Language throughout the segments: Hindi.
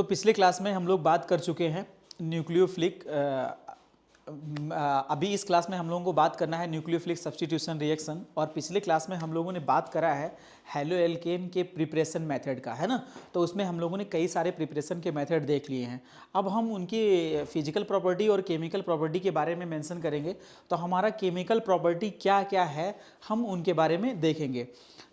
तो पिछले क्लास में हम लोग बात कर चुके हैं न्यूक्लियोफिलिक। अभी इस क्लास में हम लोगों को बात करना है न्यूक्लियोफिलिक सब्स्टिट्यूशन रिएक्शन। और पिछले क्लास में हम लोगों ने बात करा है हेलो एल्केन के प्रिपरेशन मेथड का, है ना। तो उसमें हम लोगों ने कई सारे प्रिपरेशन के मेथड देख लिए हैं। अब हम उनकी फिजिकल प्रॉपर्टी और केमिकल प्रॉपर्टी के बारे में मेंशन करेंगे। तो हमारा केमिकल प्रॉपर्टी क्या क्या है हम उनके बारे में देखेंगे।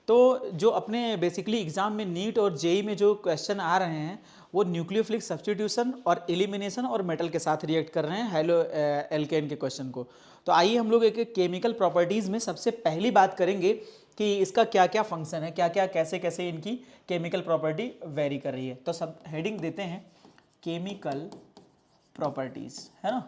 तो जो अपने बेसिकली एग्जाम में नीट और जेई में जो क्वेश्चन आ रहे हैं वो न्यूक्लियोफिलिक सब्स्टिट्यूशन और एलिमिनेशन और मेटल के साथ रिएक्ट कर रहे हैं हेलो एल्केन के क्वेश्चन को। तो आइए हम लोग एक एक केमिकल प्रॉपर्टीज़ में सबसे पहली बात करेंगे कि इसका क्या क्या फंक्शन है, क्या क्या कैसे कैसे इनकी केमिकल प्रॉपर्टी वेरी कर रही है। तो सब हेडिंग देते हैं केमिकल प्रॉपर्टीज़, है ना,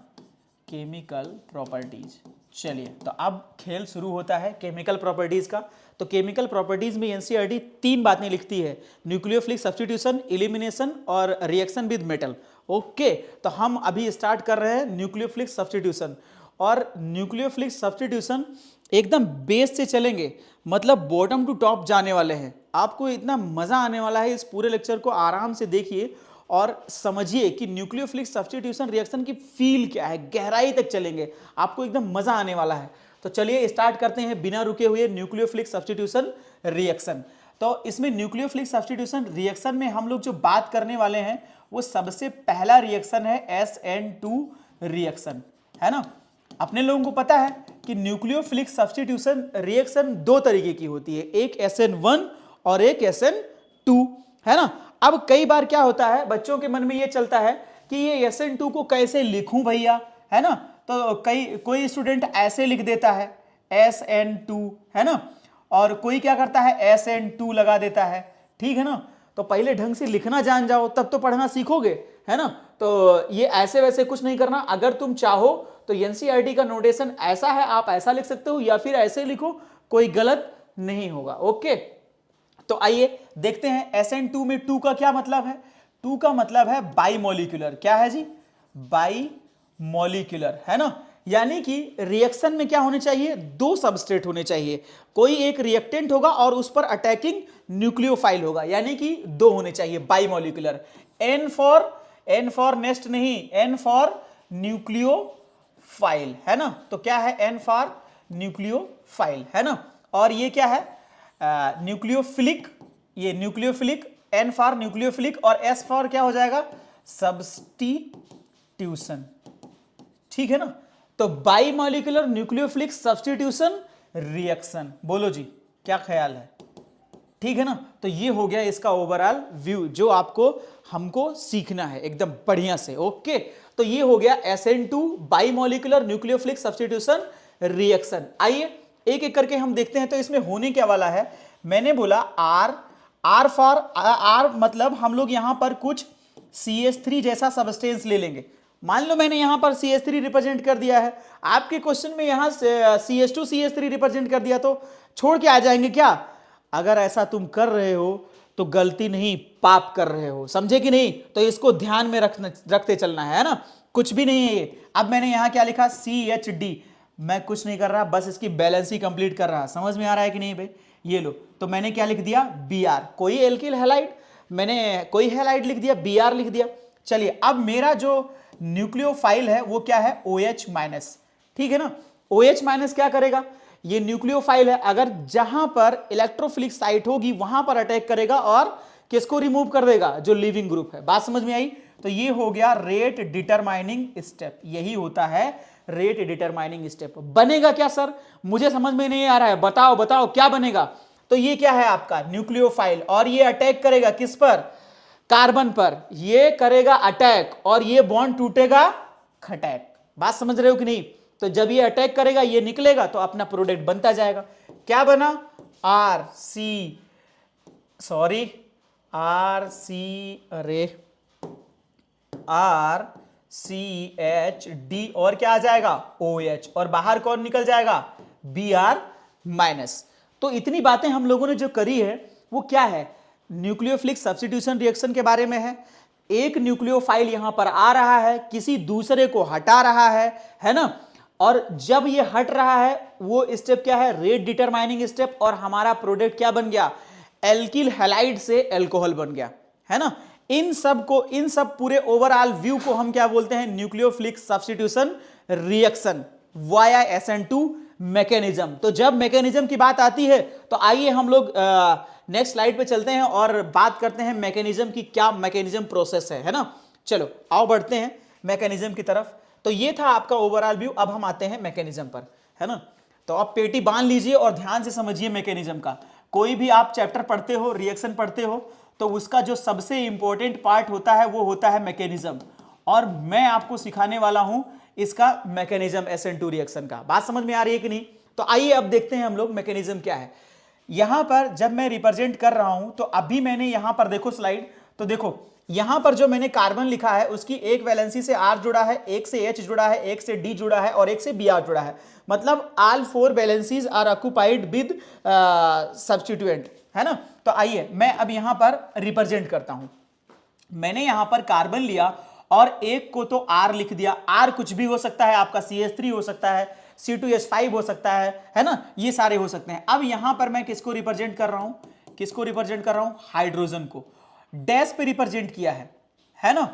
केमिकल प्रॉपर्टीज़। चलिए तो अब खेल शुरू होता है केमिकल प्रॉपर्टीज़ का। तो केमिकल प्रॉपर्टीज़ में एनसीईआरटी 3 बातें लिखती है, न्यूक्लियोफिलिक सब्स्टिट्यूशन, एलिमिनेशन और रिएक्शन विद मेटल। ओके, तो हम अभी स्टार्ट कर रहे हैं न्यूक्लियोफिलिक सब्स्टिट्यूशन। और न्यूक्लियोफिलिक सब्स्टिट्यूशन एकदम बेस से चलेंगे, मतलब बॉटम टू टॉप जाने वाले हैं। आपको इतना मज़ा आने वाला है, इस पूरे लेक्चर को आराम से देखिए और समझिए कि न्यूक्लियोफिलिक सब्स्टिट्यूशन रिएक्शन की फील क्या है, गहराई तक चलेंगे, आपको एकदम मजा आने वाला है। तो चलिए स्टार्ट करते हैं बिना रुके हुए न्यूक्लियोफिलिक सब्स्टिट्यूशन रिएक्शन। तो इसमें न्यूक्लियोफिलिक सब्स्टिट्यूशन रिएक्शन में हम लोग जो बात करने वाले हैं वो सबसे पहला रिएक्शन है SN2 रिएक्शन, है ना। अपने लोगों को पता है कि न्यूक्लियोफिलिक सब्स्टिट्यूशन रिएक्शन 2 तरीके की होती है, एक SN1 और एक SN2, है ना। अब कई बार क्या होता है, बच्चों के मन में ये चलता है कि ये SN2 को कैसे लिखूं भैया, है ना। तो कोई स्टूडेंट ऐसे लिख देता है SN2, है ना, और कोई क्या करता है SN2 लगा देता है, ठीक है ना। तो पहले ढंग से लिखना जान जाओ तब तो पढ़ना सीखोगे, है ना। तो ये ऐसे वैसे कुछ नहीं करना। अगर तुम चाहो तो एनसीईआरटी का नोटेशन ऐसा है, आप ऐसा लिख सकते हो या फिर ऐसे लिखो, कोई गलत नहीं होगा। ओके, तो आइए देखते हैं SN2 में 2 का क्या मतलब है। 2 का मतलब है बाईमोलिकुलर। क्या है जी? बाईमोलिकुलर, है ना। यानी कि रिएक्शन में क्या होने चाहिए, 2 सबस्ट्रेट होने चाहिए। कोई एक रिएक्टेंट होगा और उस पर अटैकिंग न्यूक्लियोफाइल होगा, यानी कि 2 होने चाहिए, बाईमोलिकुलर। N फॉर नेस्ट नहीं, N फॉर न्यूक्लियोफाइल, है ना। तो क्या है? N फॉर न्यूक्लियोफाइल, है ना। और ये क्या है? न्यूक्लियोफिलिक, ये न्यूक्लियोफिलिक, N फॉर न्यूक्लियोफिलिक और S फॉर क्या हो जाएगा? सब्स्टिट्यूशन, ठीक है ना। तो बाईमोलिकुलर न्यूक्लियोफिलिक सब्स्टिट्यूशन रिएक्शन, बोलो जी क्या ख्याल है, ठीक है ना। तो ये हो गया इसका ओवरऑल व्यू जो आपको हमको सीखना है एकदम बढ़िया से। ओके, तो ये हो गया SN2 bimolecular nucleophilic substitution reaction. आइए एक एक करके हम देखते हैं। तो इसमें होने क्या वाला है, मैंने बोला R फॉर R मतलब हम लोग यहां पर कुछ CH3 जैसा सब्सटेंस ले लेंगे। मान लो मैंने यहां पर CH3 रिप्रेजेंट कर दिया है, आपके क्वेश्चन में यहां CH2 CH3 रिप्रेजेंट कर दिया तो छोड़ के आ जाएंगे क्या? अगर ऐसा तुम कर रहे हो तो गलती नहीं, पाप कर रहे हो, समझे कि नहीं। तो इसको ध्यान में रखते चलना है ना, कुछ भी नहीं है ये। अब मैंने यहां क्या लिखा? CHD। मैं कुछ नहीं कर रहा, बस इसकी बैलेंस ही कंप्लीट कर रहा। समझ में आ रहा है कि नहीं भाई? ये लो, तो मैंने क्या लिख दिया? Br। कोई एल्किल हैलाइड, मैंने कोई हैलाइड लिख दिया, Br लिख दिया। चलिए अब मेरा जो न्यूक्लियोफाइल है वो क्या है? OH-, ठीक है ना। OH- क्या करेगा? ये न्यूक्लियोफाइल है, अगर जहां पर इलेक्ट्रोफिलिक साइट होगी वहां पर अटैक करेगा और किसको रिमूव कर देगा? जो लिविंग ग्रुप है। बात समझ में आई? तो ये हो गया रेट डिटरमाइनिंग स्टेप, यही होता है रेट डिटरमाइनिंग स्टेप। बनेगा क्या सर? मुझे समझ में नहीं आ रहा है, बताओ बताओ क्या बनेगा। तो ये क्या है आपका? न्यूक्लियोफाइल, और ये अटैक करेगा किस पर? कार्बन पर। ये करेगा अटैक और ये बॉन्ड टूटेगा खटैक। बात समझ रहे हो कि नहीं? तो जब ये अटैक करेगा ये निकलेगा तो अपना प्रोडक्ट बनता जाएगा। क्या बना? RCHD और क्या आ जाएगा? OH, और बाहर कौन निकल जाएगा? Br-। तो इतनी बातें हम लोगों ने जो करी है वो क्या है? न्यूक्लियोफिलिक सब्स्टिट्यूशन रिएक्शन के बारे में है। एक न्यूक्लियोफाइल यहां पर आ रहा है, किसी दूसरे को हटा रहा है ना। और जब ये हट रहा है वो स्टेप क्या है? Rate determining step. और हमारा प्रोडक्ट क्या बन गया? एल्किल हैलाइड से एल्कोहल बन गया, है ना। इन सब पूरे ओवरऑल व्यू को हम क्या बोलते हैं, nucleophilic substitution reaction via SN2 mechanism. तो जब मैकेनिज्म की बात आती है तो आइए हम लोग नेक्स्ट स्लाइड पे चलते हैं और बात करते हैं मैकेनिज्म की, क्या मैकेनिज्म प्रोसेस है ना। चलो आओ बढ़ते हैं मैकेनिज्म की तरफ। तो ये था आपका ओवरऑल व्यू, अब हम आते हैं मैकेनिज्म पर, है ना। तो आप पेटी बांध लीजिए और ध्यान से समझिए मैकेनिज्म का। कोई भी आप चैप्टर पढ़ते हो, रिएक्शन पढ़ते हो, तो उसका जो सबसे इंपॉर्टेंट पार्ट होता है वो होता है मैकेनिज्म, और मैं आपको सिखाने वाला हूं इसका मैकेनिज्म SN2 रिएक्शन का। बात समझ में आ रही है कि नहीं? तो आइए अब देखते हैं हम लोग मैकेनिज्म क्या है। यहां पर जब मैं रिप्रेजेंट कर रहा हूं तो अभी मैंने यहां पर देखो स्लाइड, तो देखो यहां पर जो मैंने कार्बन लिखा है उसकी एक वैलेंसी से R जुड़ा है, एक से H जुड़ा है, एक से D जुड़ा है और एक से Br जुड़ा है। मतलब all 4 valencies are occupied with substituent, है ना। तो आइए मैं अब यहां पर रिप्रेजेंट करता हूं। मैंने यहां पर कार्बन लिया और एक को तो R लिख दिया। R कुछ भी हो सकता है, आपका CH3 हो सकता है, C2H5 हो सकता है ना, ये सारे हो सकते हैं। अब यहां पर मैं किसको रिप्रेजेंट कर रहा हूं, किसको रिप्रेजेंट कर रहा हूं, हाइड्रोजन को। डैश पे रिप्रेजेंट किया है ना,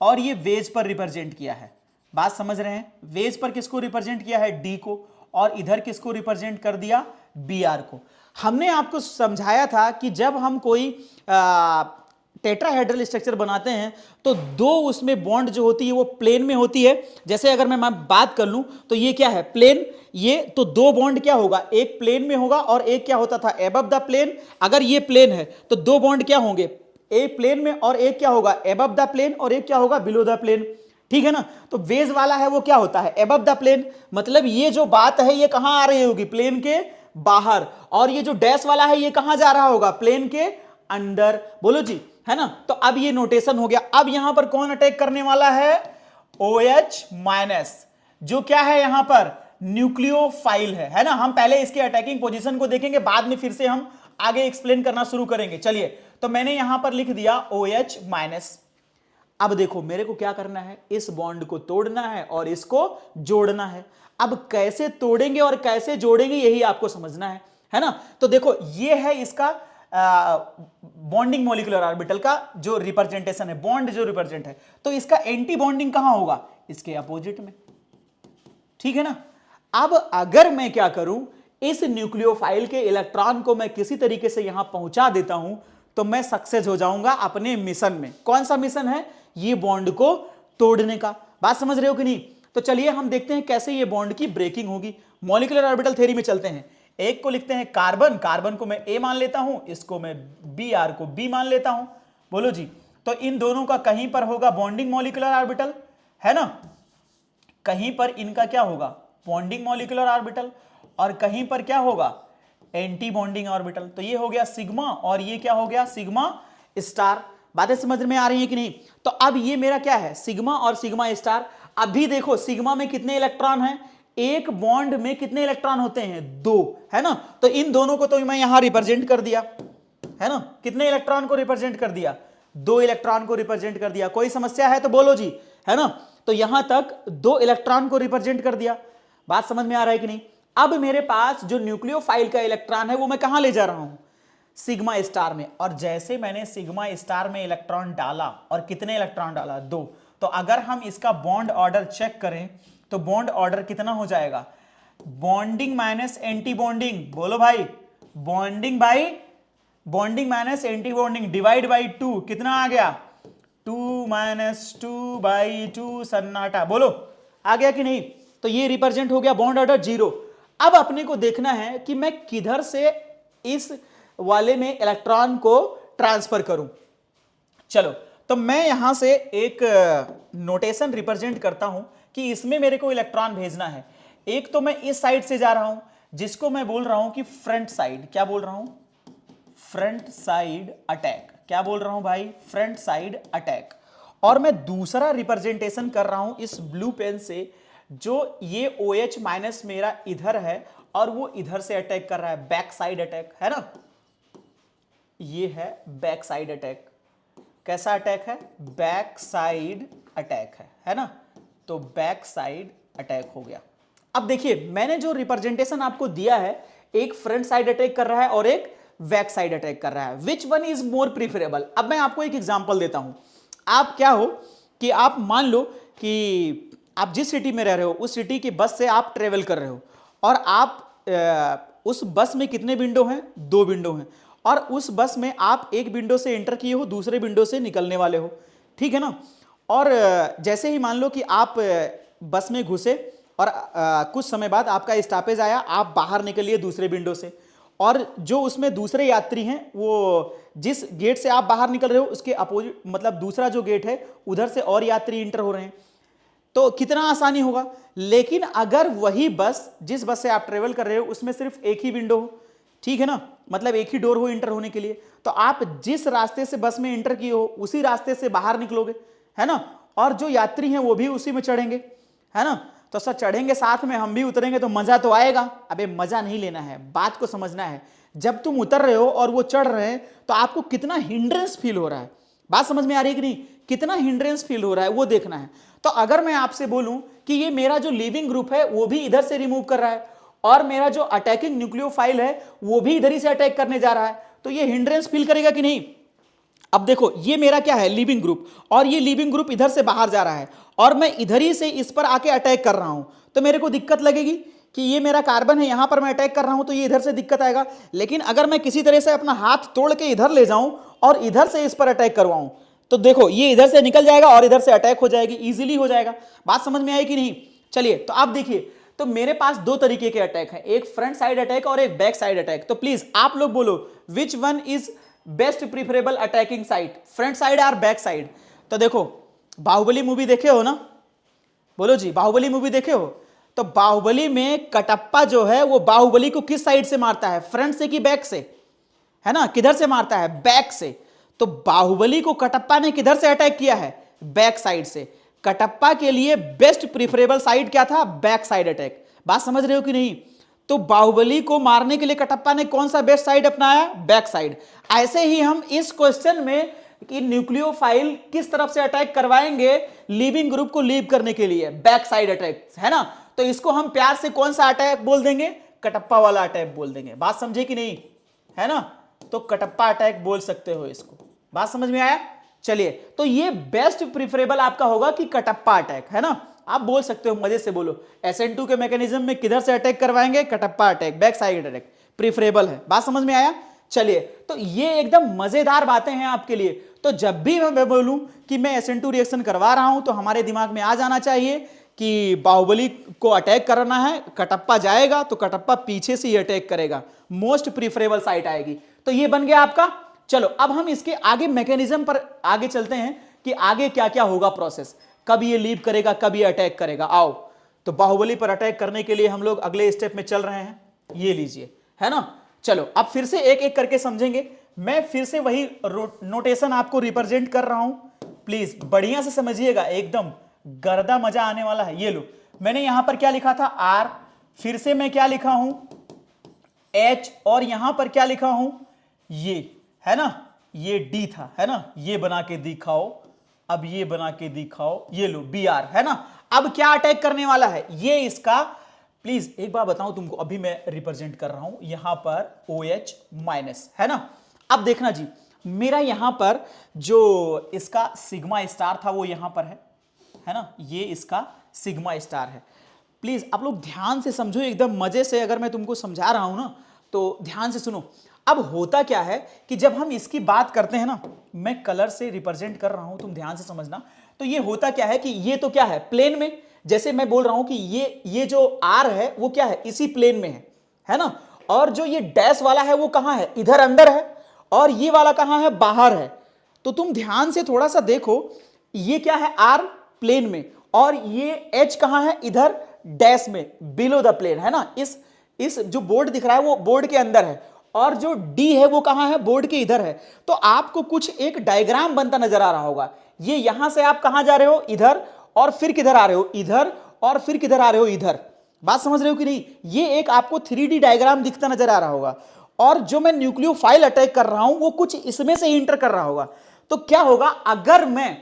और ये वेज पर रिप्रेजेंट किया है। बात समझ रहे हैं? वेज पर किसको रिप्रेजेंट किया है, डी को, और इधर किसको रिप्रेजेंट कर दिया, Br को। हमने आपको समझाया था कि जब हम कोई टेट्राहेड्रल स्ट्रक्चर बनाते हैं तो दो उसमें बॉन्ड जो होती है वो प्लेन में होती है। जैसे अगर मैं बात कर लूं तो ये क्या है, प्लेन, ये तो दो बॉन्ड क्या होगा, एक प्लेन में होगा और एक क्या होता था, एबव द प्लेन। अगर ये प्लेन है तो दो बॉन्ड क्या होंगे, एक प्लेन में और एक क्या होगा, एबव द प्लेन, और एक क्या होगा, बिलो द प्लेन। ठीक है ना। तो वेज वाला है वो क्या होता है, एबव द प्लेन। मतलब ये जो बात है ये कहां आ रही होगी, प्लेन के बाहर, और ये जो डैश वाला है ये कहां जा रहा होगा, प्लेन के अंदर। बोलो जी, है ना। तो अब ये नोटेशन हो गया। अब यहां पर कौन अटैक करने वाला है, OH-, जो क्या है यहां पर, न्यूक्लियोफाइल है ना। हम पहले इसके अटैकिंग पोजीशन को देखेंगे, बाद में फिर से हम आगे एक्सप्लेन करना शुरू करेंगे। चलिए, तो मैंने यहां पर लिख दिया OH-। अब देखो मेरे को क्या करना है, इस बॉन्ड को तोड़ना है और इसको जोड़ना है। अब कैसे तोड़ेंगे और कैसे जोड़ेंगे यही आपको समझना है ना। तो देखो ये है इसका बॉन्डिंग मॉलिक्यूलर ऑर्बिटल का जो रिप्रेजेंटेशन है, बॉन्ड जो रिप्रेजेंट है। तो इसका एंटी बॉन्डिंग कहां होगा, इसके अपोजिट में। ठीक है ना। अब अगर मैं क्या करूं, इस न्यूक्लियोफाइल के इलेक्ट्रॉन को मैं किसी तरीके से यहां पहुंचा देता हूं तो मैं सक्सेस हो जाऊंगा अपने मिशन में। कौन सा मिशन है, ये बॉन्ड को तोड़ने का। बात समझ रहे हो कि नहीं? तो चलिए हम देखते हैं कैसे ये बॉन्ड की ब्रेकिंग होगी। मॉलिक्यूलर ऑर्बिटल थ्योरी में चलते हैं। एक को लिखते हैं कार्बन, कार्बन को मैं A मान लेता हूं, इसको मैं Br को B मान लेता हूं। बोलो जी, तो इन दोनों का कहीं पर होगा बॉन्डिंग मॉलिक्यूलर ऑर्बिटल, है ना। कहीं पर इनका क्या होगा, बॉन्डिंग मॉलिक्यूलर ऑर्बिटल, और कहीं पर क्या होगा, एंटी बॉन्डिंग ऑर्बिटल। तो ये हो गया सिग्मा और ये क्या हो गया, सिग्मा स्टार। बातें समझ में आ रही है कि नहीं? तो अब ये मेरा क्या है, सिग्मा और सिग्मा स्टार। अभी देखो सिग्मा में कितने इलेक्ट्रॉन हैं, एक बॉन्ड में कितने इलेक्ट्रॉन होते हैं, दो, है ना। तो इन दोनों को तो मैं यहां रिप्रेजेंट कर दिया, है ना। कितने इलेक्ट्रॉन को रिप्रेजेंट कर दिया, दो इलेक्ट्रॉन को रिप्रेजेंट कर दिया। कोई समस्या है तो बोलो जी, है ना। तो यहां तक दो इलेक्ट्रॉन को रिप्रेजेंट कर दिया। बात समझ में आ रहा है कि नहीं? अब मेरे पास जो न्यूक्लियोफाइल का इलेक्ट्रॉन है वो मैं कहां ले जा रहा हूं, सिग्मा स्टार में। और जैसे मैंने सिग्मा स्टार में इलेक्ट्रॉन डाला, और कितने इलेक्ट्रॉन डाला, दो। तो अगर हम इसका बॉन्ड ऑर्डर चेक करें तो बॉन्ड ऑर्डर कितना हो जाएगा, बॉन्डिंग माइनस एंटी बॉन्डिंग। बोलो भाई, bonding by bonding minus anti bonding divide by 2, कितना आ गया, 2 - 2/2 सन्नाटा। बोलो आ गया कि नहीं? तो ये रिप्रेजेंट हो गया बॉन्ड ऑर्डर 0। अब अपने को देखना है कि मैं किधर से इस वाले में इलेक्ट्रॉन को ट्रांसफर करूं। चलो, तो मैं यहां से एक नोटेशन रिप्रेजेंट करता हूं कि इसमें मेरे को इलेक्ट्रॉन भेजना है। एक तो मैं इस साइड से जा रहा हूं जिसको मैं बोल रहा हूं कि फ्रंट साइड। क्या बोल रहा हूं, फ्रंट साइड अटैक। क्या बोल रहा हूं भाई, फ्रंट साइड अटैक। और मैं दूसरा रिप्रेजेंटेशन कर रहा हूं इस ब्लू पेन से, जो ये OH- मेरा इधर है और वो इधर से अटैक कर रहा है, बैक साइड अटैक, है ना। ये है बैक साइड अटैक। कैसा अटैक है, बैक साइड अटैक है ना। तो बैक साइड अटैक हो गया। अब देखिए मैंने जो रिप्रेजेंटेशन आपको दिया है, एक फ्रंट साइड अटैक कर रहा है और एक बैक साइड अटैक कर रहा है। Which one is more preferable? अब मैं आपको एक एग्जांपल देता हूं। आप क्या हो कि आप मान लो कि आप जिस सिटी में रह रहे हो उस सिटी की बस से आप ट्रेवल कर रहे हो और आप उस बस में कितने विंडो हैं? 2 विंडो हैं। और उस बस में आप एक विंडो से एंटर किए हो, दूसरे विंडो से निकलने वाले हो, ठीक है ना। और जैसे ही मान लो कि आप बस में घुसे और कुछ समय बाद आपका स्टॉपेज आया, आप बाहर निकलिए दूसरे विंडो से, और जो उसमें दूसरे यात्री हैं वो जिस गेट से आप बाहर निकल रहे हो उसके अपोजिट, मतलब दूसरा जो गेट है उधर से और यात्री इंटर हो रहे हैं, तो कितना आसानी होगा। लेकिन अगर वही बस, जिस बस से आप ट्रेवल कर रहे हो उसमें सिर्फ एक ही विंडो हो, ठीक है ना, मतलब एक ही डोर हो इंटर होने के लिए, तो आप जिस रास्ते से बस में इंटर किए हो उसी रास्ते से बाहर निकलोगे, है ना, और जो यात्री हैं वो भी उसी में चढ़ेंगे, है ना। तो सर चढ़ेंगे साथ में, हम भी उतरेंगे तो मजा तो आएगा। अबे मजा नहीं लेना है, बात को समझना है। जब तुम उतर रहे हो और वो चढ़ रहे हैं तो आपको कितना हिंड्रेंस फील हो रहा है, बात समझ में आ रही है कि नहीं, कितना हिंड्रेंस फील हो रहा है वो देखना है। तो अगर मैं आपसे बोलूं कि ये मेरा जो लिविंग ग्रुप है वो भी इधर से रिमूव कर रहा है और मेरा जो अटैकिंग न्यूक्लियोफाइल है वो भी इधर ही से अटैक करने जा रहा है, तो ये हिंड्रेंस फील करेगा कि नहीं? अब देखो ये मेरा क्या है, लिविंग ग्रुप, और ये लिविंग ग्रुप इधर से बाहर जा रहा है और मैं इधर ही से इस पर आके अटैक कर रहा हूं, तो मेरे को दिक्कत लगेगी कि ये मेरा कार्बन है, यहां पर मैं अटैक कर रहा हूं तो ये इधर से दिक्कत आएगा। लेकिन अगर मैं किसी तरह से अपना हाथ तोड़ के इधर ले जाऊं और इधर से इस पर अटैक करवाऊं तो देखो ये इधर से निकल जाएगा और इधर से अटैक हो जाएगी, इजीली हो जाएगा। बात समझ में आई कि नहीं? चलिए तो आप देखिए, तो मेरे पास 2 तरीके के अटैक हैं, एक फ्रंट साइड अटैक और एक बैक साइड अटैक। तो प्लीज आप लोग बोलो which one is best preferable attacking side, front side और बैक साइड? तो देखो बाहुबली मूवी देखे हो ना, बोलो जी, बाहुबली मूवी देखे हो? तो बाहुबली में कटप्पा जो है वो बाहुबली को किस साइड से मारता है, फ्रंट से कि बैक से, है ना, किधर से मारता है, बैक से। तो बाहुबली को कटप्पा ने किधर से अटैक किया है, बैक साइड से। कटप्पा के लिए बेस्ट प्रीफरेबल साइड क्या था, बैक साइड अटैक। बात समझ रहे हो कि नहीं? तो बाहुबली को मारने के लिए कटप्पा ने कौन सा बेस्ट साइड अपनाया, बैक साइड। ऐसे ही हम इस क्वेश्चन में कि न्यूक्लियोफाइल किस तरफ से अटैक करवाएंगे लिविंग ग्रुप को लीव करने के लिए, बैक साइड अटैक, है ना। तो इसको हम प्यार से कौन सा अटैक बोल देंगे, कटप्पा वाला अटैक बोल देंगे। बात समझे कि नहीं, है ना, तो कटप्पा अटैक बोल सकते हो इसको। बात समझ में आया? चलिए तो ये बेस्ट प्रीफरेबल आपका होगा कि कटप्पा अटैक, है ना। आप बोल सकते हो, मजे से बोलो, SN2 के मैकेनिज्म में किधर से अटैक करवाएंगे, Kattappa attack, back side attack preferable है। बात समझ में आया? चलिए तो ये एकदम मजेदार बातें हैं आपके लिए। तो जब भी मैं बोलूं कि मैं SN2 रिएक्शन करवा रहा हूं तो हमारे दिमाग में आ जाना चाहिए कि बाहुबली को अटैक करना है, कटप्पा जाएगा तो कटप्पा पीछे से ही अटैक करेगा, मोस्ट प्रीफरेबल साइट आएगी। तो ये बन गया आपका। चलो अब हम इसके आगे मैकेनिज्म पर आगे चलते हैं कि आगे क्या क्या होगा प्रोसेस, कब ये लीव करेगा, कब ये अटैक करेगा। आओ तो बाहुबली पर अटैक करने के लिए हम लोग अगले स्टेप में चल रहे हैं, ये लीजिए, है ना। चलो अब फिर से एक एक करके समझेंगे। मैं फिर से वही नोटेशन आपको रिप्रेजेंट कर रहा हूं, प्लीज बढ़िया से समझिएगा, एकदम गर्दा मजा आने वाला है। ये लो मैंने यहां पर क्या लिखा था, R, फिर से मैं क्या लिखा हूं, H, और यहां पर क्या लिखा हूं, ये, है ना, ये D था, है ना, ये बना के दिखाओ, अब ये बना के दिखाओ, ये लो BR, है ना। अब क्या अटैक करने वाला है, ये इसका, प्लीज एक बार बताऊं तुमको, अभी मैं रिप्रेजेंट कर रहा हूं यहां पर OH माइनस, है ना। अब देखना जी, मेरा यहां पर जो इसका सिग्मा स्टार था वो यहां पर है ना, ये इसका सिग्मा स्टार है। प्लीज आप लोग ध्यान से समझो, एकदम मजे से, अगर मैं तुमको समझा रहा हूं ना तो ध्यान से सुनो। अब होता क्या है कि जब हम इसकी बात करते हैं ना, मैं कलर से रिप्रेजेंट कर रहा हूं, तुम ध्यान से समझना। तो ये होता क्या है कि ये तो क्या है, प्लेन में, जैसे मैं बोल रहा हूं कि ये जो R है वो क्या है, इसी प्लेन में है ना। और जो ये डैश वाला है वो कहां है, इधर अंदर है, और ये वाला कहां है, बाहर है। तो तुम ध्यान से थोड़ा सा देखो, ये क्या है, R प्लेन में, और ये H कहां है, इधर डैश में, बिलो द प्लेन, है ना। इस जो बोर्ड दिख रहा है वो बोर्ड के अंदर है, और जो D है वो कहां है, बोर्ड के इधर है। तो आपको कुछ एक डायग्राम बनता नजर आ रहा होगा। ये यहां से आप कहां जा रहे हो, इधर, और फिर किधर आ रहे हो, इधर, और फिर किधर आ रहे हो, इधर। बात समझ रहे हो कि नहीं? ये एक आपको 3D डायग्राम दिखता नजर आ रहा होगा। और जो मैं न्यूक्लियोफाइल अटैक कर रहा हूं वो कुछ इसमें से इंटर कर रहा होगा। तो क्या होगा, अगर मैं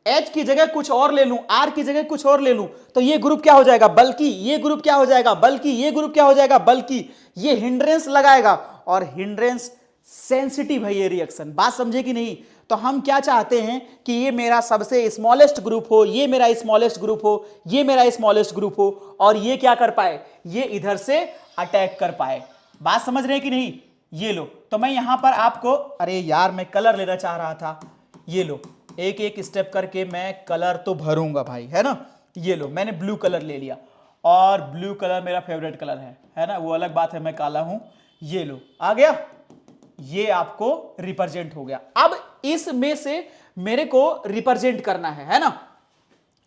H की जगह कुछ और ले लूं, R की जगह कुछ और ले लूं, तो ये ग्रुप क्या हो जाएगा, बल्कि, ये ग्रुप क्या हो जाएगा, बल्कि, ये ग्रुप क्या हो जाएगा, बल्कि, ये हिंड्रेंस लगाएगा, और हिंड्रेंस सेंसिटिव है ये रिएक्शन। बात समझे कि नहीं? तो हम क्या चाहते हैं कि ये मेरा सबसे स्मॉलेस्ट ग्रुप हो, ये मेरा स्मॉलेस्ट ग्रुप हो, ये मेरा स्मॉलेस्ट ग्रुप हो, और ये क्या कर पाए, ये इधर से अटैक कर पाए। बात समझ रहे हैं कि नहीं? ये लो, तो मैं यहां पर आपको, अरे यार मैं कलर लेना चाह रहा था, ये लो, एक एक स्टेप करके मैं कलर तो भरूंगा भाई, है ना। ये लो, मैंने ब्लू कलर ले लिया, और ब्लू कलर मेरा फेवरेट कलर है ना, वो अलग बात है मैं काला हूं। ये लो, आ गया, ये आपको रिप्रेजेंट हो गया। अब इसमें से मेरे को रिप्रेजेंट करना है ना।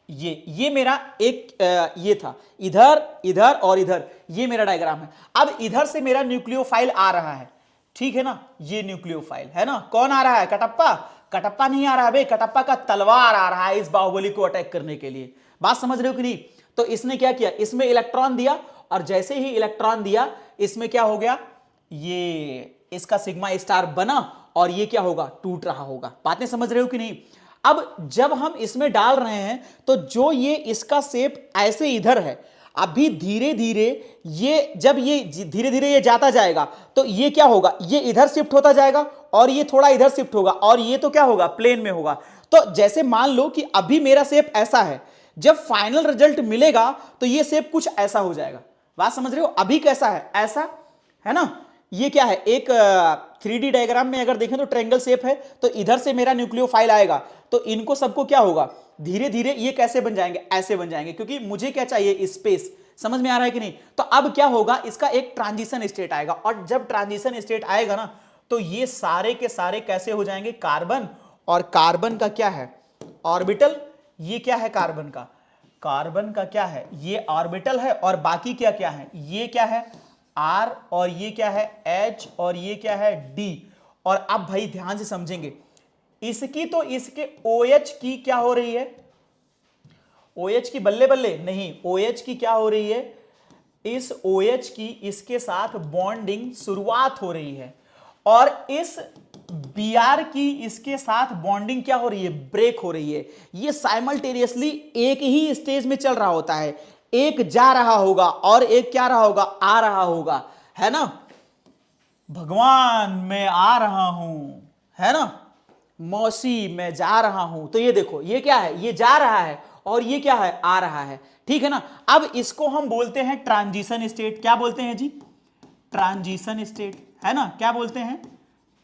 ये मेरा एक ये था, इधर इधर और इधर, ये मेरा डायग्राम है। अब इधर से मेरा न्यूक्लियोफाइल आ रहा है, ठीक है ना, ये न्यूक्लियोफाइल है ना। कौन आ रहा है? कटप्पा। कटप्पा नहीं आ रहा है बे, कटप्पा का तलवार आ रहा है इस बाहुबली को अटैक करने के लिए। बात समझ रहे हो कि नहीं? तो इसने क्या किया, इसमें इलेक्ट्रॉन दिया, और जैसे ही इलेक्ट्रॉन दिया इसमें क्या हो गया, ये इसका सिग्मा स्टार बना, और ये क्या होगा, टूट रहा होगा। बातें समझ रहे हो कि नहीं? अब जब हम इसमें डाल रहे हैं तो जो ये इसका शेप ऐसे इधर है, अभी धीरे धीरे ये, जब ये धीरे धीरे ये जाता जाएगा तो ये क्या होगा, ये इधर शिफ्ट होता जाएगा, और ये थोड़ा इधर शिफ्ट होगा, और ये तो क्या होगा, प्लेन में होगा। तो जैसे मान लो कि अभी मेरा शेप ऐसा है, जब फाइनल रिजल्ट मिलेगा तो ये शेप कुछ ऐसा हो जाएगा। बात समझ रहे हो? अभी कैसा है, ऐसा है ना। ये क्या है, एक 3D डायग्राम में अगर देखें तो ट्रायंगल शेप है, तो इधर से मेरा न्यूक्लियोफाइल आएगा, तो इनको सबको क्या होगा, धीरे धीरे ये कैसे बन जाएंगे, ऐसे बन जाएंगे, क्योंकि मुझे क्या चाहिए, स्पेस। समझ में आ रहा है कि नहीं? तो अब क्या होगा, इसका एक ट्रांजिशन स्टेट आएगा, और जब ट्रांजिशन स्टेट आएगा ना, तो ये सारे के सारे कैसे हो जाएंगे, कार्बन, और कार्बन का क्या है, ऑर्बिटल। ये क्या है, कार्बन का, कार्बन का क्या है, ये ऑर्बिटल है, और बाकी क्या क्या है, ये क्या है, R, और ये क्या है, H, और ये क्या है, D। और अब भाई ध्यान से समझेंगे, इसकी तो इसके OH की क्या हो रही है, OH की बल्ले बल्ले नहीं, OH की क्या हो रही है, इस OH की इसके साथ बॉन्डिंग शुरुआत हो रही है, और इस Br की इसके साथ बॉन्डिंग क्या हो रही है, ब्रेक हो रही है। ये साइमल्टेनियसली एक ही स्टेज में चल रहा होता है, एक जा रहा होगा और एक क्या रहा होगा, आ रहा होगा, है ना। भगवान मैं आ रहा हूं, है ना, मौसी मैं जा रहा हूं। तो ये देखो, ये क्या है, ये जा रहा है, और ये क्या है, आ रहा है, ठीक है ना। अब इसको हम बोलते हैं ट्रांजिशन स्टेट। क्या बोलते हैं जी, ट्रांजिशन स्टेट, है ना। क्या बोलते हैं,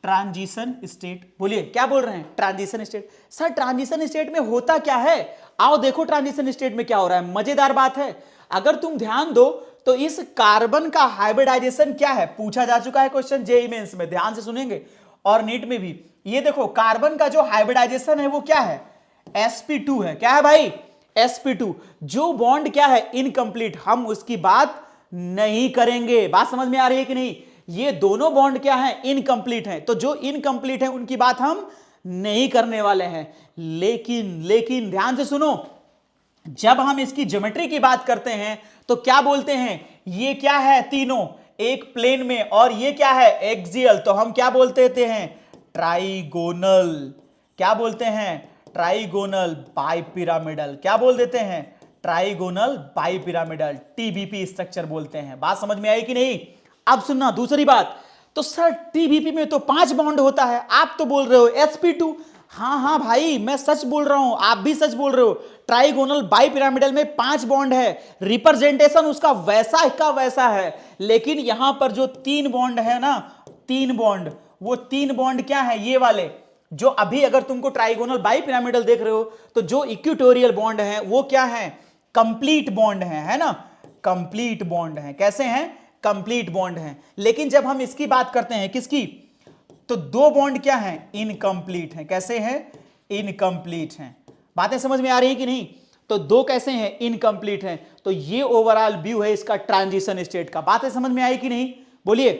ट्रांजिशन स्टेट। बोलिए क्या बोल रहे हैं, transition state. Sir transition state में होता क्या है, आओ देखो ट्रांजिशन स्टेट में क्या हो रहा है। मजेदार बात है, अगर तुम ध्यान दो तो इस कार्बन का हाइब्रिडाइजेशन क्या है, पूछा जा चुका है क्वेश्चन जेईई मेंस में, ध्यान से सुनेंगे, और नीट में भी। ये देखो कार्बन का जो हाइब्रिडाइजेशन है वो क्या है, sp2 है। क्या है भाई, sp2। जो बॉन्ड क्या है, इनकंप्लीट, हम उसकी बात नहीं करेंगे। बात समझ में आ रही है कि नहीं? ये दोनों बॉन्ड क्या है, इनकंप्लीट हैं, तो जो इनकंप्लीट है उनकी बात हम नहीं करने वाले हैं। लेकिन ध्यान से सुनो, जब हम इसकी ज्योमेट्री की बात करते हैं तो क्या बोलते हैं, ये क्या है, तीनों एक प्लेन में, और ये क्या है, एक्सियल, तो हम क्या बोलते हैं, ट्राइगोनल। क्या बोलते हैं, ट्राइगोनल बाइपिरामिडल। क्या बोल देते हैं, ट्राइगोनल बाइपिरामिडल, टीबीपी स्ट्रक्चर बोलते हैं। बात समझ में आई कि नहीं? अब सुनना दूसरी बात, तो सर टीबीपी में तो 5 बॉन्ड होता है, आप तो बोल रहे हो sp2। हाँ भाई मैं सच बोल रहा हूं, आप भी सच बोल रहे हो। ट्राइगोनल बाइपिरामिडल में 5 बॉन्ड है, रिप्रेजेंटेशन उसका वैसा का वैसा है, लेकिन यहां पर जो 3 बॉन्ड है ना, 3 बॉन्ड, वो 3 बॉन्ड क्या है, ये वाले जो अभी अगर तुमको ट्राइगोनल बाइपिरामिडल देख रहे हो, तो जो इक्वेटोरियल बॉन्ड है वो क्या है, कंप्लीट बॉन्ड है ना, कंप्लीट बॉन्ड है। कैसे हैं, कंप्लीट बॉन्ड है। लेकिन जब हम इसकी बात करते हैं, किसकी, तो 2 बॉन्ड क्या है, इनकंप्लीट है। कैसे हैं, इनकंप्लीट हैं। बातें समझ में आ रही है कि नहीं? तो 2 कैसे हैं, इनकंप्लीट हैं। तो ये ओवरऑल व्यू है इसका ट्रांजिशन स्टेट का। बातें समझ में आई कि नहीं, बोलिए।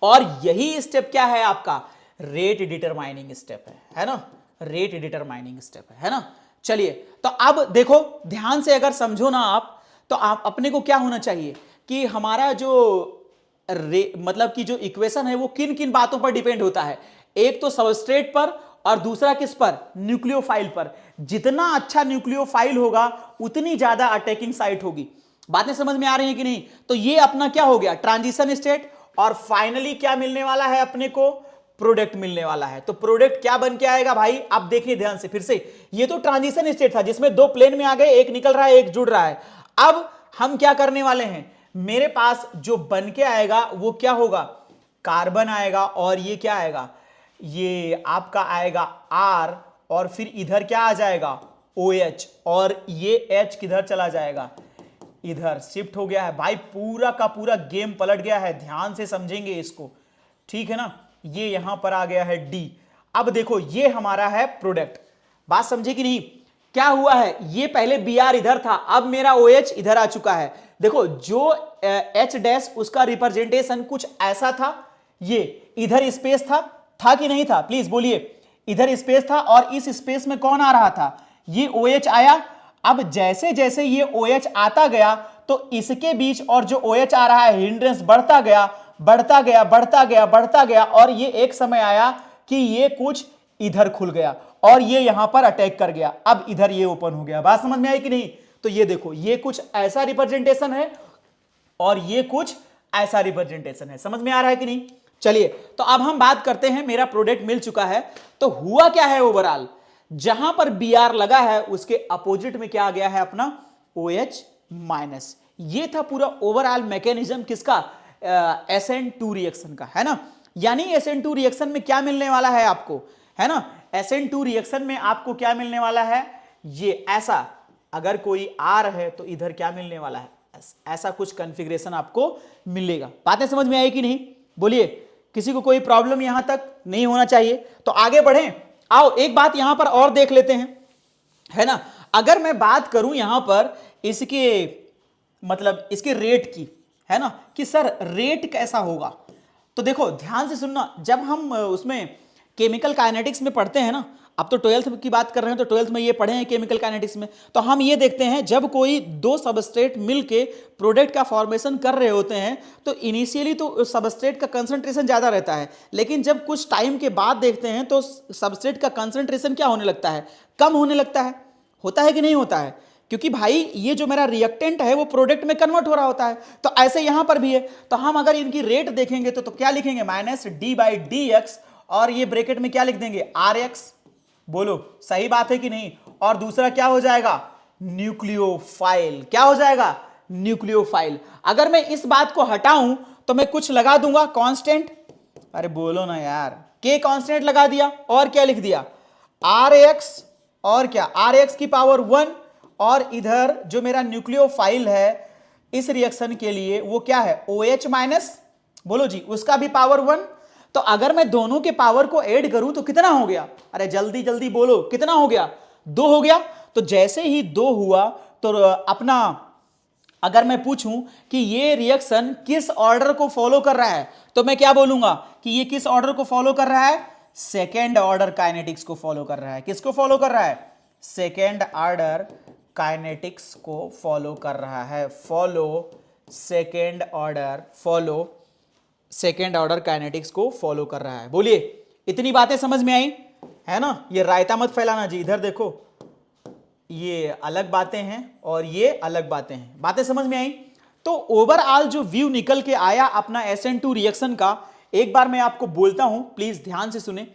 और यही स्टेप क्या है आपका, रेट डिटरमाइनिंग स्टेप है ना, रेट डिटरमाइनिंग स्टेप है ना। चलिए तो अब देखो ध्यान से अगर समझो ना आप, तो आप अपने को क्या होना चाहिए कि हमारा जो मतलब कि जो इक्वेशन है वो किन किन बातों पर डिपेंड होता है। एक तो सबस्ट्रेट पर, और दूसरा किस पर, न्यूक्लियोफाइल पर। जितना अच्छा न्यूक्लियोफाइल होगा उतनी ज्यादा अटैकिंग साइट होगी। बातें समझ में आ रही हैं कि नहीं? तो ये अपना क्या हो गया, ट्रांजिशन स्टेट। और फाइनली क्या मिलने वाला है अपने को, प्रोडक्ट मिलने वाला है। तो प्रोडक्ट क्या बन के आएगा भाई, आप देखिए ध्यान से फिर से, ये तो ट्रांजिशन स्टेट था जिसमें दो प्लेन में आ गए, एक निकल रहा है एक जुड़ रहा है। अब हम क्या करने वाले हैं, मेरे पास जो बन के आएगा वो क्या होगा, कार्बन आएगा, और ये क्या आएगा, ये आपका आएगा R, और फिर इधर क्या आ जाएगा OH, और ये H किधर चला जाएगा, इधर शिफ्ट हो गया है भाई। पूरा का पूरा गेम पलट गया है, ध्यान से समझेंगे इसको, ठीक है ना। ये यहां पर आ गया है D। अब देखो ये हमारा है प्रोडक्ट, बात समझे कि नहीं। क्या हुआ है, ये पहले Br इधर था, अब मेरा OH इधर आ चुका है। देखो जो H डैश उसका रिप्रेजेंटेशन कुछ ऐसा था, ये इधर स्पेस था कि नहीं था, प्लीज बोलिए। इधर स्पेस था और इस स्पेस में कौन आ रहा था, ये OH आया। अब जैसे जैसे ये OH आता गया तो इसके बीच और जो OH आ रहा है हिंड्रेंस बढ़ता गया बढ़ता गया बढ़ता गया बढ़ता गया, और ये एक समय आया कि ये कुछ इधर खुल गया और ये यहां पर अटैक कर गया। अब इधर ये ओपन हो गया, बात समझ में आई कि नहीं। तो ये देखो ये कुछ ऐसा रिप्रेजेंटेशन है और ये कुछ ऐसा रिप्रेजेंटेशन है, समझ में आ रहा है कि नहीं। चलिए तो अब हम बात करते हैं, मेरा प्रोडक्ट मिल चुका है, तो हुआ क्या है ओवरऑल, जहां पर Br लगा है उसके अपोजिट में क्या आ गया है अपना OH माइनस। ये था पूरा ओवरऑल मैकेनिज्म किसका, SN2 रिएक्शन का, है ना। यानी SN2 रिएक्शन में क्या मिलने वाला है आपको, है ना। SN2 रिएक्शन में आपको क्या मिलने वाला है, ये ऐसा, अगर कोई R है तो इधर क्या मिलने वाला है, ऐसा कुछ कॉन्फ़िगरेशन आपको मिलेगा। बातें समझ में आई कि नहीं, बोलिए। किसी को कोई प्रॉब्लम यहां तक नहीं होना चाहिए। तो आगे बढ़ें, आओ एक बात यहां पर और देख लेते हैं, है ना। अगर मैं बात करूं यहां पर इसके मतलब इसके रेट की, है ना, कि सर रेट कैसा होगा, तो देखो ध्यान से सुनना। जब हम उसमें केमिकल काइनेटिक्स में पढ़ते हैं ना, अब तो 12th की बात कर रहे हैं, तो 12th में ये पढ़े हैं केमिकल काइनेटिक्स में, तो हम ये देखते हैं जब कोई दो सबस्ट्रेट मिलके प्रोडक्ट का फॉर्मेशन कर रहे होते हैं तो इनिशियली तो सबस्ट्रेट का कंसंट्रेशन ज़्यादा रहता है, लेकिन जब कुछ टाइम के बाद देखते हैं तो सबस्ट्रेट का कंसंट्रेशन क्या होने लगता है, कम होने लगता है। होता है कि नहीं होता है, क्योंकि भाई ये जो मेरा रिएक्टेंट है वो प्रोडक्ट में कन्वर्ट हो रहा होता है। तो ऐसे यहां पर भी है, तो हम अगर इनकी रेट देखेंगे तो क्या लिखेंगे, -d/dx, और ये ब्रैकेट में क्या लिख देंगे, Rx। बोलो सही बात है कि नहीं। और दूसरा क्या हो जाएगा, न्यूक्लियोफाइल। क्या हो जाएगा, न्यूक्लियोफाइल। अगर मैं इस बात को हटाऊं तो मैं कुछ लगा दूंगा कांस्टेंट, अरे बोलो ना यार, K कांस्टेंट लगा दिया और क्या लिख दिया, Rx, और क्या Rx की पावर 1, और इधर जो मेरा न्यूक्लियोफाइल है इस रिएक्शन के लिए वो क्या है, OH माइनस, बोलो जी, उसका भी पावर 1। तो अगर मैं दोनों के पावर को ऐड करूं तो कितना हो गया, अरे जल्दी जल्दी बोलो, कितना हो गया, 2 हो गया। तो जैसे ही 2 हुआ तो अपना, अगर मैं पूछूं कि ये रिएक्शन किस ऑर्डर को फॉलो कर रहा है, तो मैं क्या बोलूंगा कि ये किस ऑर्डर को फॉलो कर रहा है, सेकेंड ऑर्डर काइनेटिक्स को फॉलो कर रहा है। किसको फॉलो कर रहा है, सेकेंड ऑर्डर काइनेटिक्स को फॉलो कर रहा है। Follow second order, follow second order kinetics को फॉलो कर रहा है। बोलिए इतनी बातें समझ में आई, है ना। ये रायता मत फैलाना जी, इधर देखो, ये अलग बातें हैं और ये अलग बातें हैं। बातें समझ में आई। तो ओवरऑल जो व्यू निकल के आया अपना SN2 रिएक्शन का, एक बार मैं आपको बोलता हूं, प्लीज ध्यान से सुने।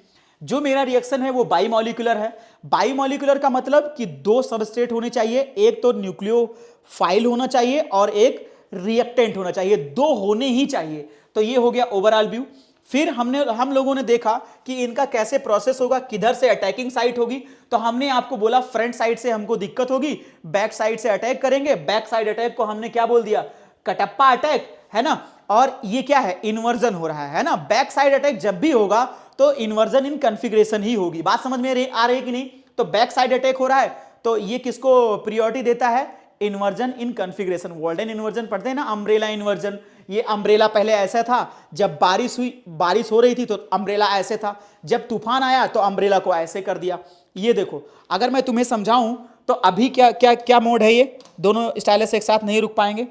जो मेरा रिएक्शन है वो बाईमॉलिक्यूलर है। बाईमॉलिक्यूलर का मतलब कि 2 सबस्ट्रेट होने चाहिए, एक तो न्यूक्लियोफाइल होना चाहिए और एक रिएक्टेंट होना चाहिए, 2 होने ही चाहिए। तो ये हो गया ओवरऑल व्यू। फिर हम लोगों ने देखा कि इनका कैसे प्रोसेस होगा, किधर से अटैकिंग साइट होगी। तो हमने आपको बोला फ्रंट साइड से हमको दिक्कत होगी, बैक साइड से अटैक करेंगे। बैक साइड अटैक को हमने क्या बोल दिया, कटप्पा अटैक, है ना। और ये क्या है, इन्वर्जन हो रहा है ना। बैक साइड अटैक जब भी होगा तो इन्वर्जन इन कॉन्फ़िगरेशन ही होगी। बात समझ में आ रही है कि नहीं। तो बैक साइड अटैक हो रहा है तो ये किसको प्रियोरिटी देता है, इन्वर्जन इन कॉन्फ़िगरेशन। वॉल्डेन इन्वर्जन पढ़ते हैं ना, अम्ब्रेला इन्वर्जन। ये अम्ब्रेला पहले ऐसा था, जब बारिश हो रही थी तो अम्ब्रेला ऐसे था, जब तूफान आया तो अम्ब्रेला को ऐसे कर दिया। ये देखो, अगर मैं तुम्हें समझाऊं तो अभी क्या क्या क्या मोड है, ये दोनों स्टाइलस एक साथ नहीं रुक पाएंगे।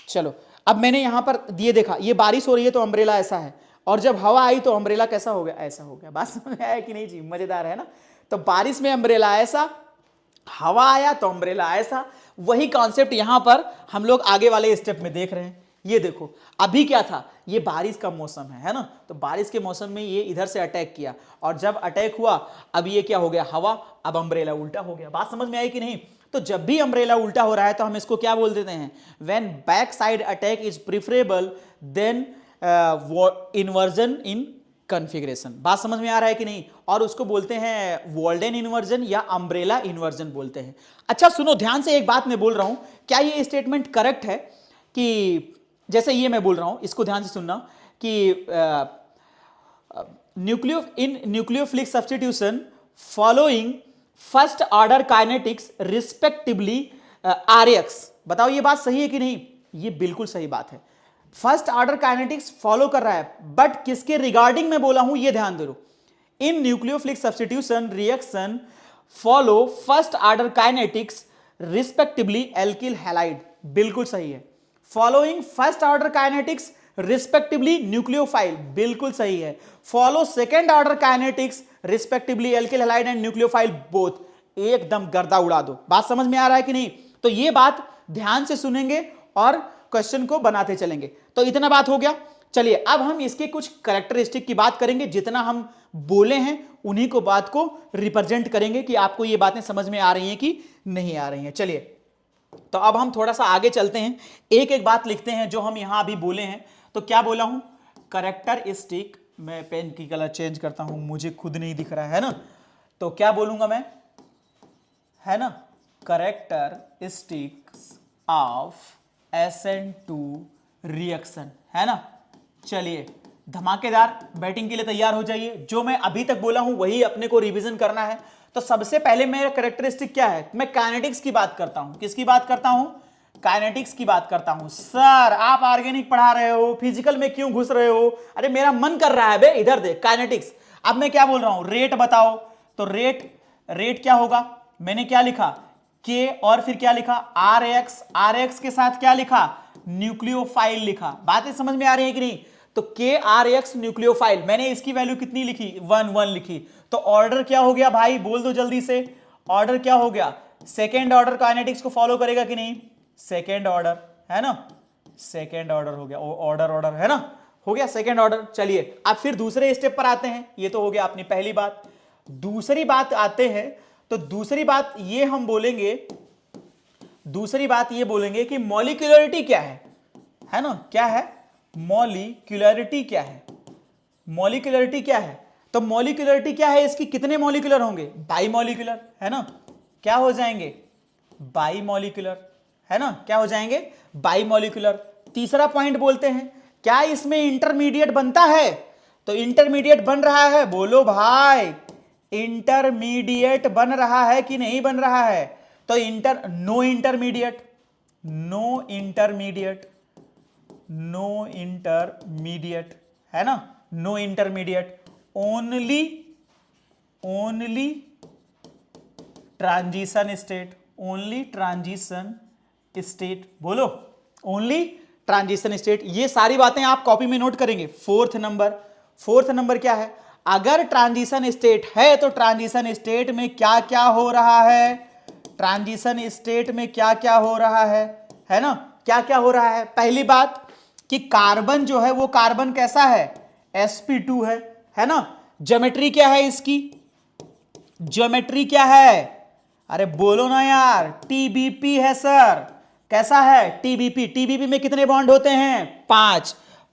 चलो अब मैंने यहां पर दिए देखा, ये बारिश हो रही है तो अम्ब्रेला ऐसा है, और जब हवा आई तो अम्ब्रेला कैसा हो गया, ऐसा हो गया। बात समझ में आया कि नहीं जी, मजेदार है ना। तो बारिश में अम्ब्रेला ऐसा, हवा आया तो अम्ब्रेला ऐसा। वही कॉन्सेप्ट यहां पर हम लोग आगे वाले स्टेप में देख रहे हैं। ये देखो अभी क्या था, ये बारिश का मौसम है ना, तो बारिश के मौसम में ये इधर से अटैक किया और जब अटैक हुआ अब ये क्या हो गया, हवा, अब अम्ब्रेला उल्टा हो गया। बात समझ में आई कि नहीं? तो जब भी अम्ब्रेला उल्टा हो रहा है तो हम इसको क्या बोल देते हैं, when back side attack is preferable then inversion in configuration. बात समझ में आ रहा है कि नहीं? और उसको बोलते हैं वॉल्डेन इन्वर्जन या अम्ब्रेला इन्वर्जन बोलते हैं। अच्छा सुनो ध्यान से, एक बात मैं बोल रहा हूं, क्या ये स्टेटमेंट करेक्ट है कि जैसे ये मैं बोल रहा हूं, इसको ध्यान से सुनना कि nucleophilic substitution following first order kinetics respectively RX. बताओ ये बात सही है कि नहीं? ये बिल्कुल सही बात है। फर्स्ट ऑर्डर काइनेटिक्स फॉलो कर रहा है, बट किसके रिगार्डिंग में बोला हूं ये ध्यान दो। In nucleophilic substitution reaction follow first order kinetics respectively alkyl halide, बिल्कुल सही है। Following first order kinetics respectively nucleophile, बिल्कुल सही है। Follow second order kinetics respectively alkyl halide and nucleophile both, एकदम गर्दा उड़ा दो। बात समझ में आ रहा है कि नहीं? तो ये बात ध्यान से सुनेंगे और क्वेश्चन को बनाते चलेंगे। तो इतना बात हो गया। चलिए अब हम इसके कुछ कैरेक्टरिस्टिक की बात करेंगे, जितना हम बोले हैं उन्हीं को बात को रिप्रेजेंट करेंगे कि आपको ये बातें समझ में आ रही हैं कि नहीं आ रही हैं। चलिए तो अब हम थोड़ा सा आगे चलते हैं, एक एक बात लिखते हैं जो हम यहां अभी बोले हैं। तो क्या बोला हूं, कैरेक्टरिस्टिक, मैं पेन की कलर चेंज करता हूं, मुझे खुद नहीं दिख रहा है ना, तो क्या बोलूंगा मैं, है ना, कैरेक्टरिस्टिक्स ऑफ SN2 रिएक्शन, है ना। चलिए धमाकेदार बैटिंग के लिए तैयार हो जाइए। जो मैं अभी तक बोला हूं वही अपने को रिवीजन करना है। तो सबसे पहले मेरा कैरेक्टरिस्टिक क्या है, मैं काइनेटिक्स की बात करता हूं। किसकी बात करता हूं, काइनेटिक्स की बात करता हूं। सर आप ऑर्गेनिक पढ़ा रहे हो, फिजिकल में क्यों घुस रहे हो? अरे मेरा मन कर रहा है बे, इधर देख काइनेटिक्स। अब मैं क्या बोल रहा हूं, रेट बताओ। तो रेट क्या होगा, मैंने क्या लिखा, के और फिर क्या लिखा, RX के साथ क्या लिखा, न्यूक्लियोफाइल लिखा। बातें समझ में आ रही है कि नहीं? तो KRX न्यूक्लियोफाइल, मैंने इसकी वैल्यू कितनी लिखी, 1 लिखी। तो ऑर्डर क्या हो गया भाई, बोल दो जल्दी से, ऑर्डर क्या हो गया, सेकेंड ऑर्डर काइनेटिक्स को फॉलो करेगा कि नहीं, सेकेंड ऑर्डर, है ना, सेकेंड ऑर्डर हो गया, ऑर्डर है ना, हो गया सेकेंड ऑर्डर। चलिए अब फिर दूसरे स्टेप पर आते हैं। ये तो हो गया अपनी पहली बात। दूसरी बात आते हैं, तो दूसरी बात ये हम बोलेंगे, दूसरी बात ये बोलेंगे कि मॉलिक्यूलरिटी क्या है ना, क्या है, मॉलिक्यूलरिटी क्या है, मॉलिक्यूलरिटी क्या है। तो मॉलिक्यूलरिटी क्या है, इसकी कितने मॉलिक्यूलर होंगे, बाइमॉलिक्यूलर, है ना, क्या हो जाएंगे, बाइमॉलिक्यूलर, है ना, क्या हो जाएंगे, बाइमॉलिक्यूलर। तीसरा पॉइंट बोलते हैं, क्या इसमें इंटरमीडिएट बनता है? तो इंटरमीडिएट बन रहा है, बोलो भाई, इंटरमीडिएट बन रहा है कि नहीं बन रहा है? तो no intermediate, no intermediate, no intermediate, है ना, no intermediate, only transition state, only transition state, बोलो ओनली ट्रांजिशन स्टेट। ये सारी बातें आप कॉपी में नोट करेंगे। फोर्थ नंबर क्या है, अगर ट्रांजिशन स्टेट है तो ट्रांजिशन स्टेट में क्या क्या हो रहा है, ट्रांजिशन स्टेट में क्या क्या हो रहा है ना, क्या क्या हो रहा है। पहली बात कि कार्बन जो है वो कार्बन कैसा है, sp2 है ना। ज्योमेट्री क्या है इसकी, ज्योमेट्री क्या है, अरे बोलो ना यार, TBP है सर। कैसा है, TBP में कितने बॉन्ड होते हैं,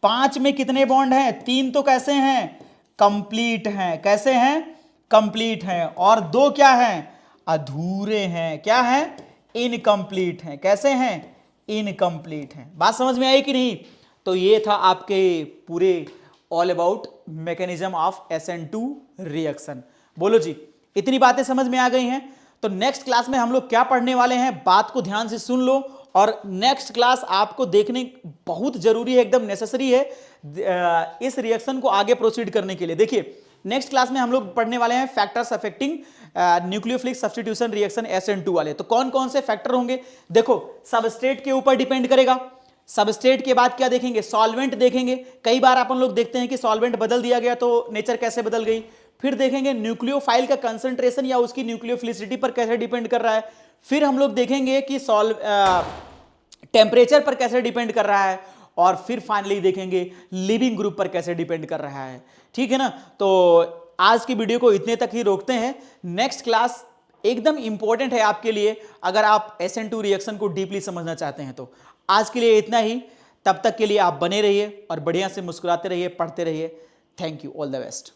5 में कितने बॉन्ड हैं, 3 तो कैसे हैं, कंप्लीट हैं, कैसे हैं, कंप्लीट हैं, और 2 क्या हैं, अधूरे हैं, क्या हैं, इनकम्प्लीट हैं, कैसे हैं, इनकम्प्लीट हैं। बात समझ में आई कि नहीं? तो ये था आपके पूरे all about mechanism of SN2 reaction. बोलो जी, इतनी बातें समझ में आ गई हैं? तो नेक्स्ट क्लास में हम लोग क्या पढ़ने वाले हैं, बात को ध्यान से सुन लो, और नेक्स्ट क्लास आपको देखने बहुत जरूरी है, एकदम नेसेसरी है इस रिएक्शन को आगे प्रोसीड करने के लिए। देखिए नेक्स्ट क्लास में हम लोग पढ़ने वाले हैं factors affecting nucleophilic substitution reaction SN2 वाले। तो कौन कौन से फैक्टर होंगे, देखो सबस्ट्रेट के ऊपर डिपेंड करेगा। सबस्ट्रेट के बाद क्या देखेंगे, सॉल्वेंट देखेंगे। कई बार अपन लोग देखते हैं कि सॉल्वेंट बदल दिया गया तो नेचर कैसे बदल गई। फिर देखेंगे न्यूक्लियोफाइल का कंसंट्रेशन या उसकी न्यूक्लियोफिलिसिटी पर कैसे डिपेंड कर रहा है। फिर हम लोग देखेंगे कि टेम्परेचर पर कैसे डिपेंड कर रहा है। और फिर फाइनली देखेंगे लिविंग ग्रुप पर कैसे डिपेंड कर रहा है। ठीक है ना, तो आज की वीडियो को इतने तक ही रोकते हैं। नेक्स्ट क्लास एकदम इंपॉर्टेंट है आपके लिए अगर आप SN2 रिएक्शन को डीपली समझना चाहते हैं। तो आज के लिए इतना ही, तब तक के लिए आप बने रहिए और बढ़िया से मुस्कुराते रहिए, पढ़ते रहिए। Thank you, all the best.